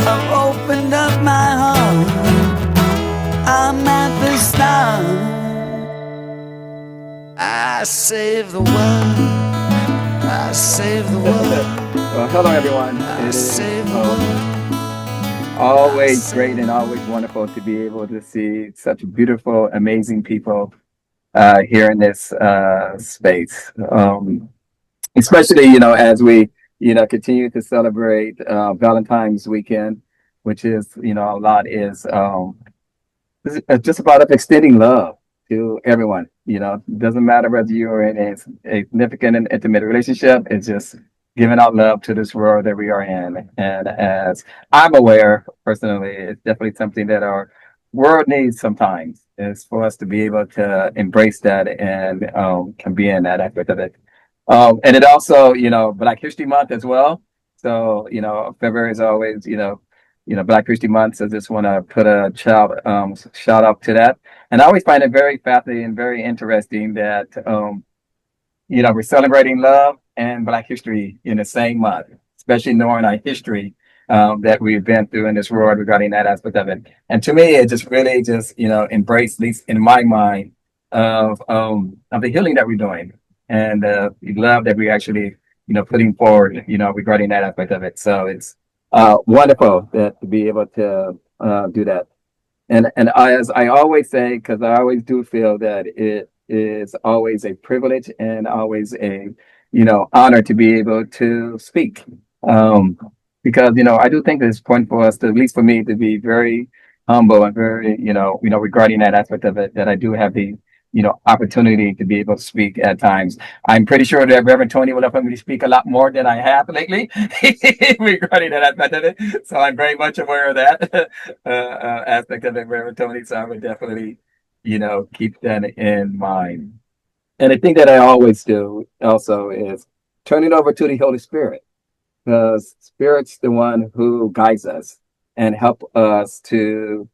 I've opened up my heart. I'm at the start. I save the world. I save the world. Well, hello everyone. I It is save the world. I always great save and the always world. wonderful to be able to see such beautiful, amazing people here in this space. Especially, as we, continue to celebrate Valentine's weekend, which is, a lot is just about of extending love to everyone. It doesn't matter whether you're in a significant and intimate relationship. It's just giving out love to this world that we are in. And as I'm aware personally, it's definitely something that our world needs sometimes is for us to be able to embrace that and can be in that aspect of it. And it also, Black History Month as well. So, February is always, Black History Month. So just want to put a shout out to that. And I always find it very fascinating and very interesting that, we're celebrating love and Black history in the same month, especially knowing our history that we've been through in this world regarding that aspect of it. And to me, it just really just, embrace, at least in my mind, of the healing that we're doing and the love that we actually, putting forward, regarding that aspect of it. So it's wonderful that to be able to do that. And as I always say, because I always do feel that it is always a privilege and always a, honor to be able to speak. Um, because, I do think it's important for us to, at least for me, to be very humble and very, regarding that aspect of it, that I do have the, opportunity to be able to speak at times. I'm pretty sure that Reverend Tony will let me speak a lot more than I have lately regarding that aspect of it. So I'm very much aware of that aspect of it, Reverend Tony. So I would definitely, keep that in mind. And the thing that I always do also is turn it over to the Holy Spirit because Spirit's the one who guides us and help us to,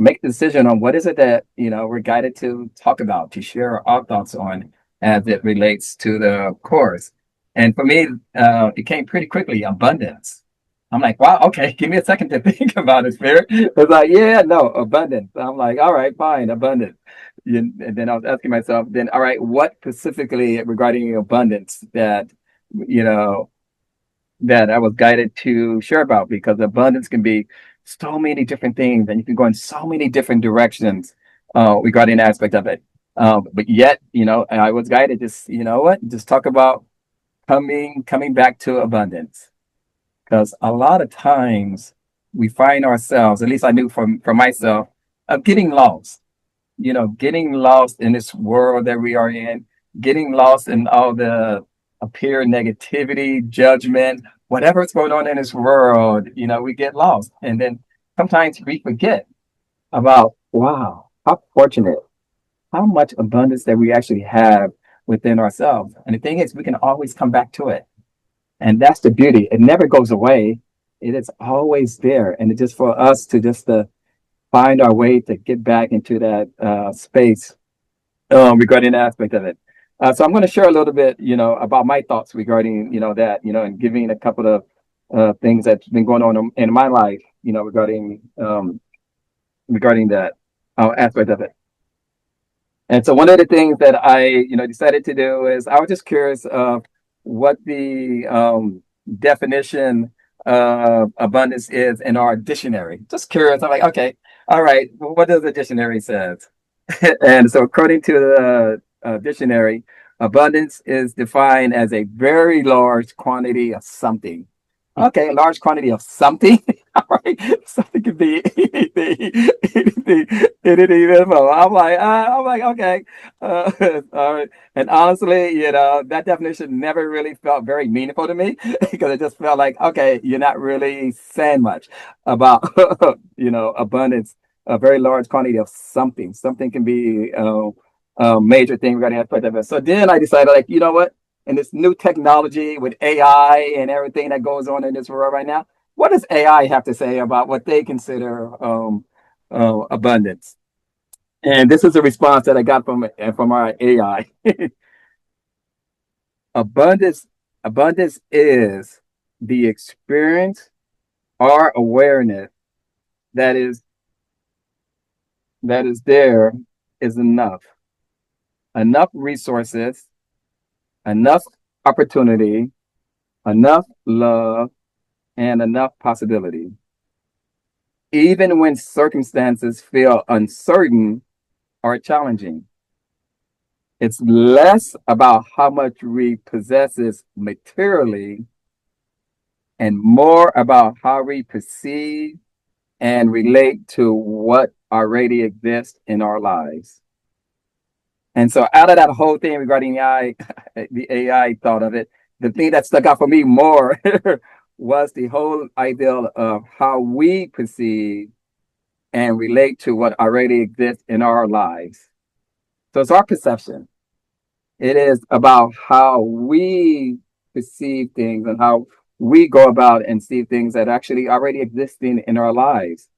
make the decision on what is it that, we're guided to talk about, to share our thoughts on as it relates to the course. And for me, it came pretty quickly, abundance. I'm like, wow, okay, give me a second to think about it, Spirit. It's like, yeah, no, abundance. I'm like, all right, fine, abundance. And then I was asking myself, then, all right, what specifically regarding abundance that, you know, that I was guided to share about? Because abundance can be so many different things, and you can go in so many different directions regarding the aspect of it. But yet, I was guided just, just talk about coming back to abundance. Because a lot of times we find ourselves, at least I knew for myself, of getting lost, getting lost in this world that we are in, getting lost in all the appear negativity, judgment, whatever's going on in this world, we get lost. And then sometimes we forget about, wow, how fortunate, how much abundance that we actually have within ourselves. And the thing is, we can always come back to it. And that's the beauty. It never goes away. It is always there. And it's just for us to just find our way to get back into that space regarding that aspect of it. So I'm going to share a little bit, about my thoughts regarding, that, and giving a couple of things that's been going on in my life, regarding that aspect of it. And so one of the things that I, decided to do is I was just curious of what the definition of abundance is in our dictionary. Just curious. I'm like, okay, all right, well, what does the dictionary says? And so according to the dictionary, abundance is defined as a very large quantity of something. Okay, large quantity of something. All right, something could be anything. I'm like, okay. All right. And honestly, that definition never really felt very meaningful to me because it just felt like, okay, you're not really saying much about, abundance, a very large quantity of something. Something can be a major thing regarding that. So then I decided, like, you know what? And this new technology with AI and everything that goes on in this world right now. What does AI have to say about what they consider abundance? And this is a response that I got from our AI. abundance Abundance is the experience our awareness that is that is there is enough. Enough resources, enough opportunity, enough love, and enough possibility. Even when circumstances feel uncertain or challenging, it's less about how much we possess materially and more about how we perceive and relate to what already exists in our lives. And so, out of that whole thing regarding the AI thought of it, the thing that stuck out for me more was the whole idea of how we perceive and relate to what already exists in our lives. So, it's our perception. It is about how we perceive things and how we go about and see things that actually already existing in our lives.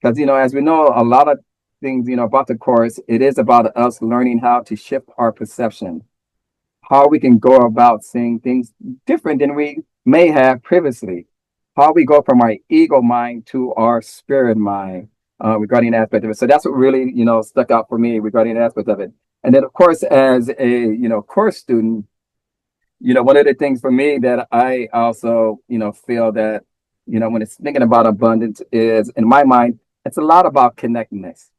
Because, as we know, a lot of things, about the course, it is about us learning how to shift our perception, how we can go about seeing things different than we may have previously, how we go from our ego mind to our spirit mind regarding that aspect of it. So that's what really, stuck out for me regarding that aspect of it. And then, of course, as a, course student, one of the things for me that I also, feel that, when it's thinking about abundance is in my mind, it's a lot about connectedness.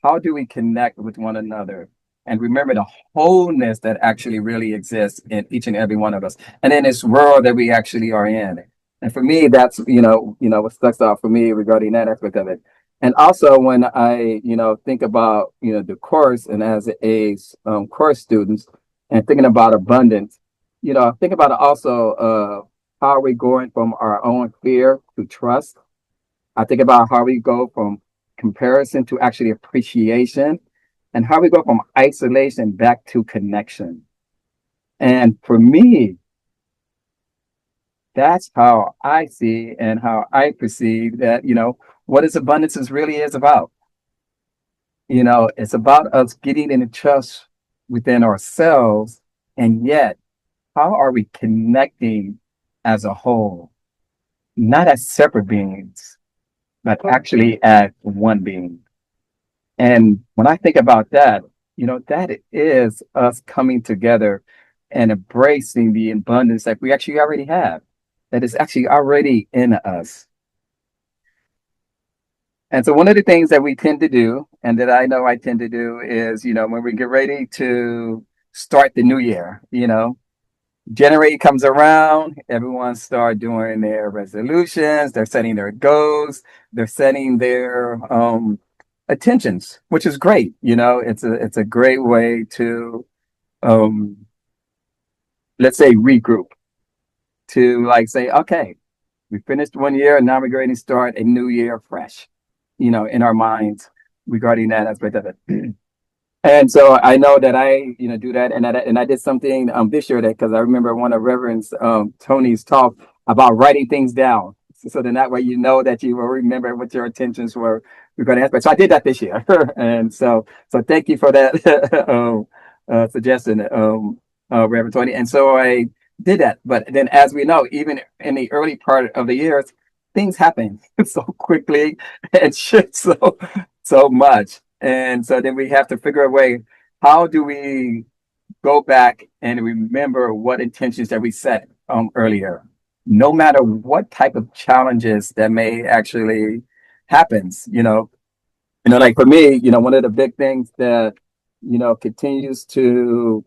How do we connect with one another and remember the wholeness that actually really exists in each and every one of us and in this world that we actually are in? And for me, that's, what sticks out for me regarding that aspect of it. And also when I, think about, the course and as a course students and thinking about abundance, think about it also, how are we going from our own fear to trust? I think about how we go from comparison to actually appreciation and how we go from isolation back to connection. And for me, that's how I see and how I perceive that, what is abundance is really is about. It's about us getting in trust within ourselves. And yet, how are we connecting as a whole, not as separate beings, but actually as one being? And when I think about that, that is us coming together and embracing the abundance that we actually already have, that is actually already in us. And so one of the things that we tend to do, and that I know I tend to do is, when we get ready to start the new year, January comes around, everyone start doing their resolutions, they're setting their goals, they're setting their attentions, which is great. It's a great way to um let's say regroup, to like say, okay, we finished one year and now we're going to start a new year fresh, in our minds regarding that aspect of it. And so I know that I, do that, and I did something this year that because I remember one of Reverend Tony's talk about writing things down, so then that way that you will remember what your intentions were regarding aspect. So I did that this year, and so thank you for that suggestion, Reverend Tony. And so I did that, but then as we know, even in the early part of the years, things happen so quickly and shift so much. And so then we have to figure a way, how do we go back and remember what intentions that we set earlier, no matter what type of challenges that may actually happens, like for me, one of the big things that, continues to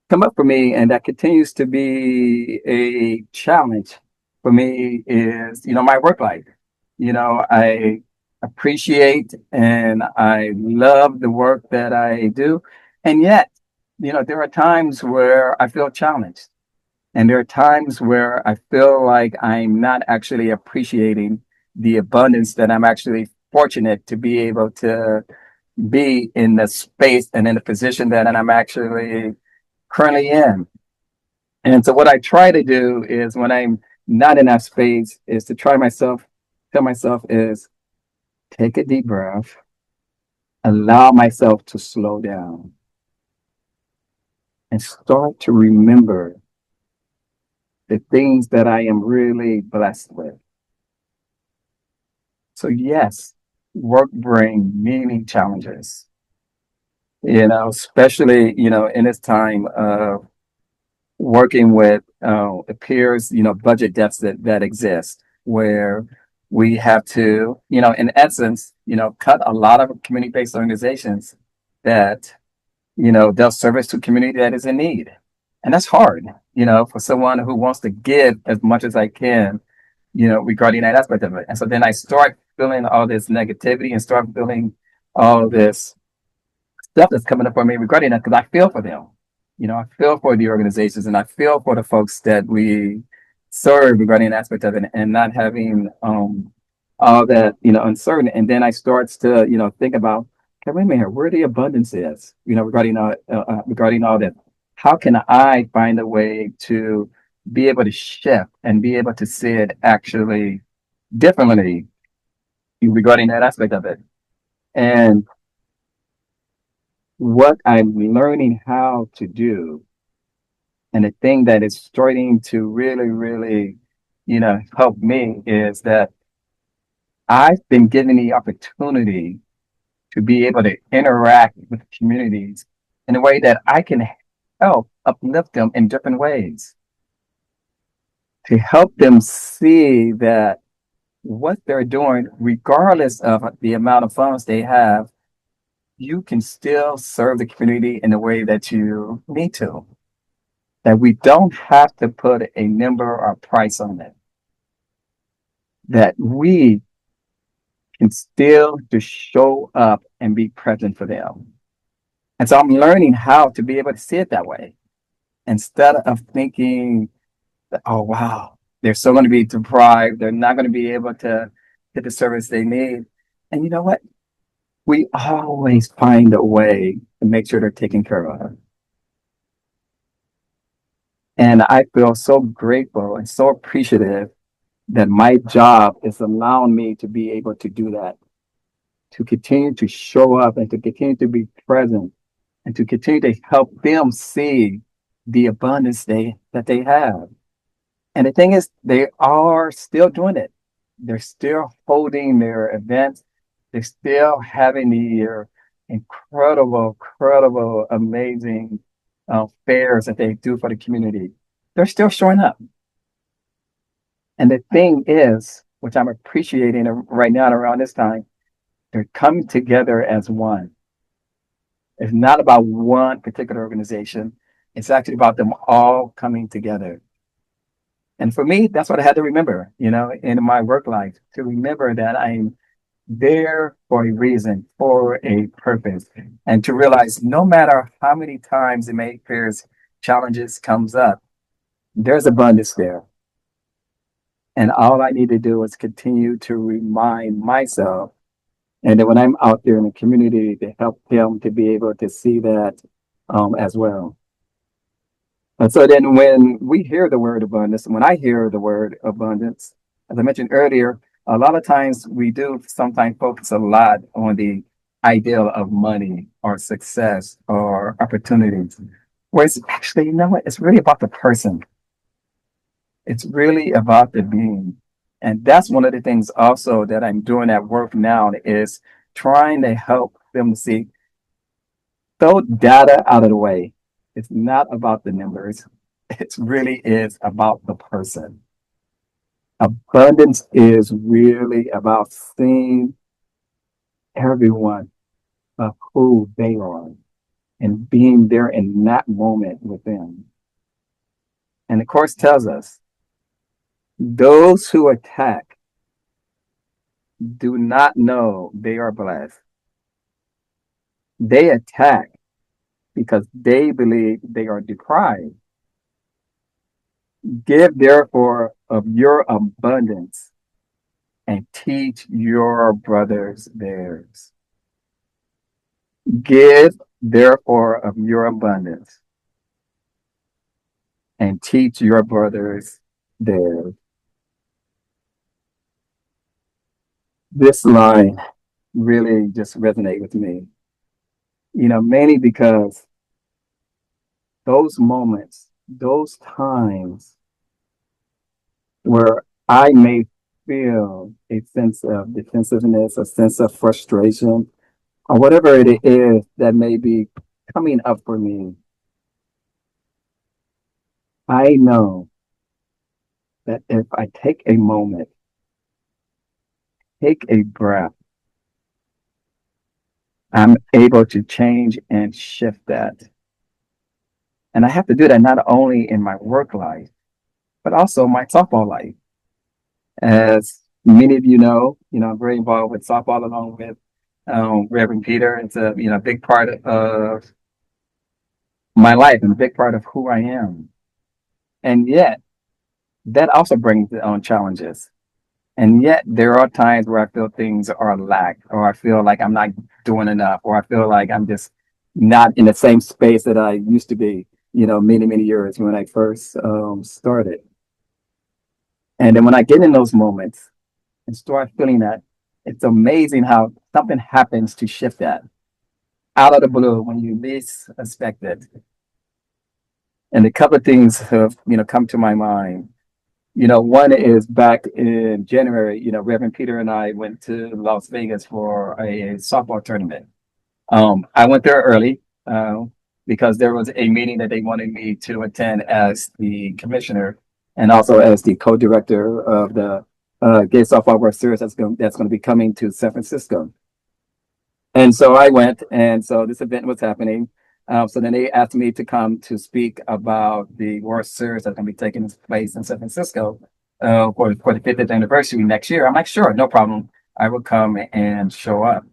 come up for me and that continues to be a challenge for me is, my work life. I appreciate and I love the work that I do. And yet, there are times where I feel challenged. And there are times where I feel like I'm not actually appreciating the abundance that I'm actually fortunate to be able to be in the space and in the position that I'm actually currently in. And so what I try to do is when I'm not in that space is to tell myself is take a deep breath, allow myself to slow down and start to remember the things that I am really blessed with. So yes, work bring many challenges, especially, in this time of working with appears, budget deficit that exists where we have to, in essence, cut a lot of community-based organizations that, does service to a community that is in need. And that's hard, for someone who wants to give as much as I can, regarding that aspect of it. And so then I start feeling all this negativity and start feeling all this stuff that's coming up for me regarding that because I feel for them. I feel for the organizations and I feel for the folks that we serve regarding an aspect of it and not having all that, uncertain. And then I starts to, think about, okay, wait a minute, where the abundance is, regarding all that. How can I find a way to be able to shift and be able to see it actually differently regarding that aspect of it? And what I'm learning how to do, and the thing that is starting to really, really, help me is that I've been given the opportunity to be able to interact with communities in a way that I can help uplift them in different ways, to help them see that what they're doing, regardless of the amount of funds they have, you can still serve the community in the way that you need to. That we don't have to put a number or price on it. That we can still just show up and be present for them. And so I'm learning how to be able to see it that way instead of thinking, that, oh, wow, they're still going to be deprived. They're not going to be able to get the service they need. And you know what? We always find a way to make sure they're taken care of. And I feel so grateful and so appreciative that my job is allowing me to be able to do that, to continue to show up and to continue to be present and to continue to help them see the abundance that they have. And the thing is, they are still doing it. They're still holding their events. They're still having their incredible, amazing fairs that they do for the community. They're still showing up. And the thing is, which I'm appreciating right now around this time, they're coming together as one. It's not about one particular organization. It's actually about them all coming together. And for me, that's what I had to remember, in my work life, to remember that I'm there for a reason, for a purpose, and to realize no matter how many times the may appears challenges comes up, there's abundance there. And all I need to do is continue to remind myself, and then when I'm out there in the community, to help them to be able to see that as well. And so then when we hear the word abundance, when I hear the word abundance, as I mentioned earlier, a lot of times we do sometimes focus a lot on the ideal of money or success or opportunities. Whereas actually, you know what? It's really about the person. It's really about the being. And that's one of the things also that I'm doing at work now is trying to help them see, throw data out of the way. It's not about the numbers. It really is about the person. Abundance is really about seeing everyone of who they are and being there in that moment with them. And the course tells us those who attack do not know they are blessed. They attack because they believe they are deprived. Give therefore of your abundance and teach your brothers theirs. Give therefore of your abundance and teach your brothers theirs. This line really just resonate with me, mainly because those moments, those times where I may feel a sense of defensiveness, a sense of frustration, or whatever it is that may be coming up for me, I know that if I take a moment, take a breath, I'm able to change and shift that. And I have to do that not only in my work life, but also my softball life. As many of I'm very involved with softball along with Reverend Peter. It's a big part of my life and a big part of who I am. And yet, that also brings its own challenges. And yet, there are times where I feel things are lacked, or I feel like I'm not doing enough, or I feel like I'm just not in the same space that I used to be, many, many years when I first started. And then when I get in those moments and start feeling that, it's amazing how something happens to shift that out of the blue when you least expect it. And a couple of things have, come to my mind. One is back in January, Reverend Peter and I went to Las Vegas for a softball tournament. I went there early because there was a meeting that they wanted me to attend as the commissioner and also as the co-director of the Gay Softball World Series that's going to be coming to San Francisco. And so I went, and so this event was happening. So then they asked me to come to speak about the World Series that's going to be taking place in San Francisco for the 50th anniversary next year. I'm like, sure, no problem. I will come and show up.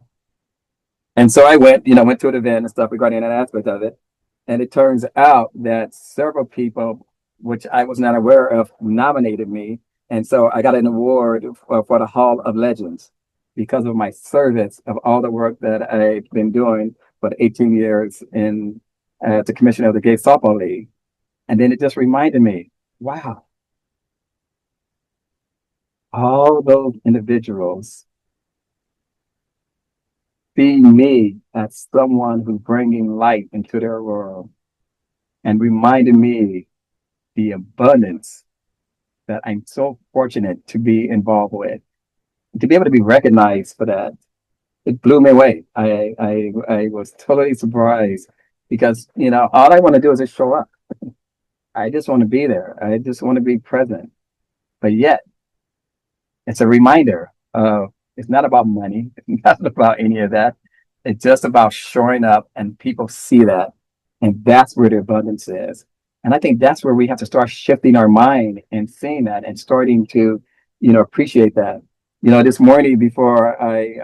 And so I went to the event and stuff regarding that aspect of it. And it turns out that several people, which I was not aware of, nominated me. And so I got an award for the Hall of Legends because of my service of all the work that I've been doing for 18 years in the commissioner of the Gay Softball League. And then it just reminded me, wow, all those individuals see me as someone who's bringing light into their world and reminded me the abundance that I'm so fortunate to be involved with. To be able to be recognized for that, it blew me away. I was totally surprised because, all I want to do is just show up. I just want to be there. I just want to be present. But yet, it's a reminder of it's not about money. It's not about any of that. It's just about showing up and people see that. And that's where the abundance is. And I think that's where we have to start shifting our mind and seeing that and starting to, appreciate that. This morning before I,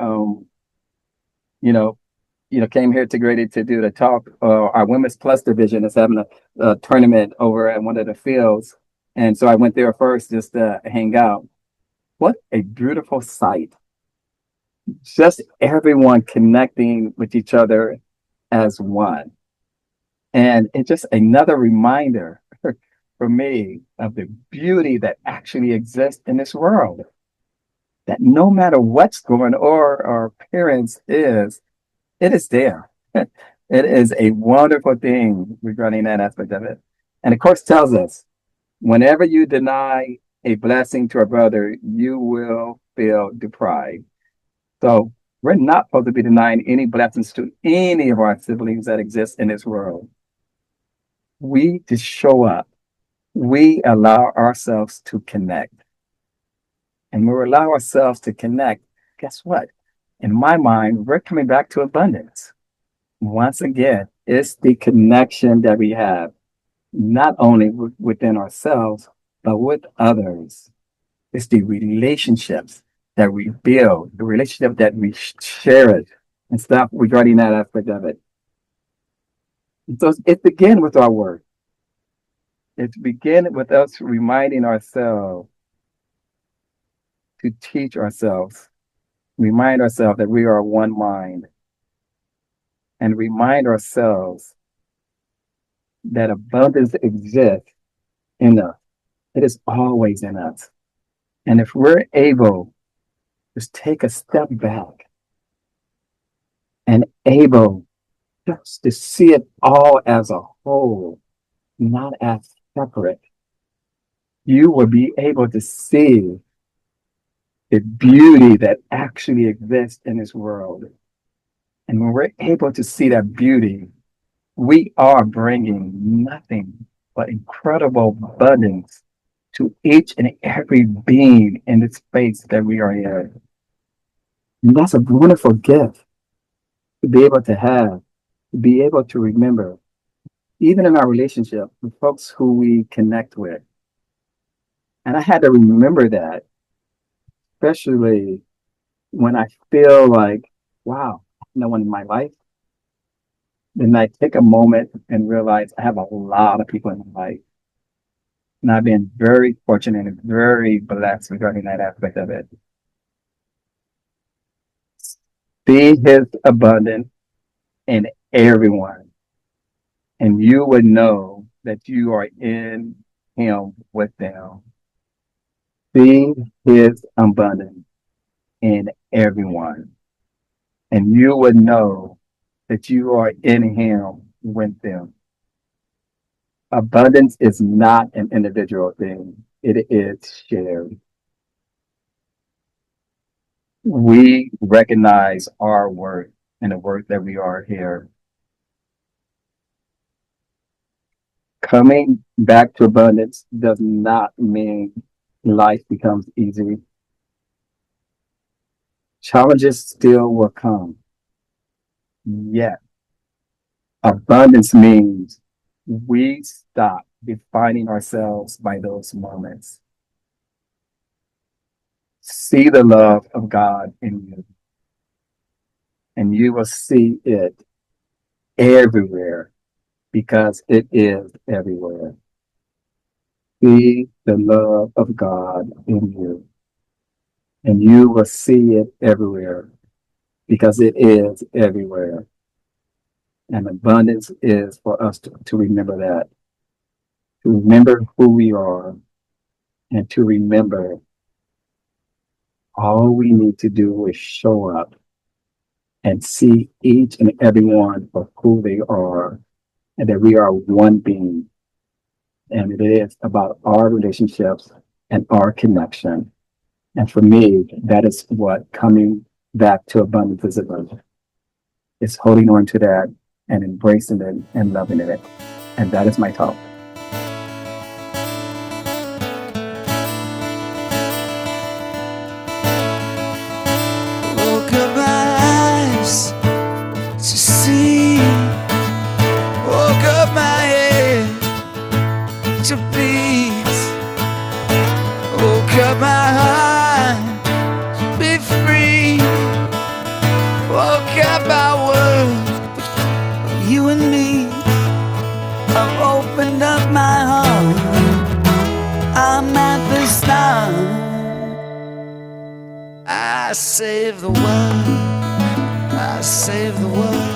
came here to Grady to do the talk, our Women's Plus division is having a tournament over at one of the fields. And so I went there first just to hang out. What a beautiful sight. Just everyone connecting with each other as one. And it's just another reminder for me of the beauty that actually exists in this world. That no matter what's going on or our appearance is, it is there. It is a wonderful thing regarding that aspect of it. And of course tells us, whenever you deny a blessing to a brother, you will feel deprived. So we're not supposed to be denying any blessings to any of our siblings that exist in this world. We just show up. We allow ourselves to connect. And when we allow ourselves to connect, guess what? In my mind, we're coming back to abundance. Once again, it's the connection that we have, not only within ourselves, but with others. It's the relationships that we build, the relationship that we share it, and stuff regarding that aspect of it. And so it begins with our work. It begins with us reminding ourselves to teach ourselves, remind ourselves that we are one mind, and remind ourselves that abundance exists in us. It is always in us. And if we're able to take a step back and able just to see it all as a whole, not as separate, you will be able to see the beauty that actually exists in this world. And when we're able to see that beauty, we are bringing nothing but incredible abundance to each and every being in the space that we are in. And that's a wonderful gift to be able to have, to be able to remember, even in our relationship with folks who we connect with. And I had to remember that, especially when I feel like, wow, no one in my life. Then I take a moment and realize I have a lot of people in my life. And I've been very fortunate and very blessed regarding that aspect of it. See his abundance in everyone, and you would know that you are in him with them. See his abundance in everyone, and you would know that you are in him with them. Abundance is not an individual thing, it is shared. We recognize our worth and the work that we are here. Coming back to abundance does not mean life becomes easy. Challenges still will come. Yet, abundance means we stop defining ourselves by those moments. See the love of God in you, and you will see it everywhere because it is everywhere. See the love of God in you, and you will see it everywhere because it is everywhere. And abundance is for us to remember that, to remember who we are, and to remember all we need to do is show up and see each and every one for who they are, and that we are one being. And it is about our relationships and our connection. And for me, that is what coming back to abundance is about. It's holding on to that and embracing it and loving it. And that is my talk. Woke up my eyes to see. Woke up my head to beat. Woke up my heart to be free. Woke up our world, you and me. I've opened up my heart, I'm at the start. I save the world, I save the world.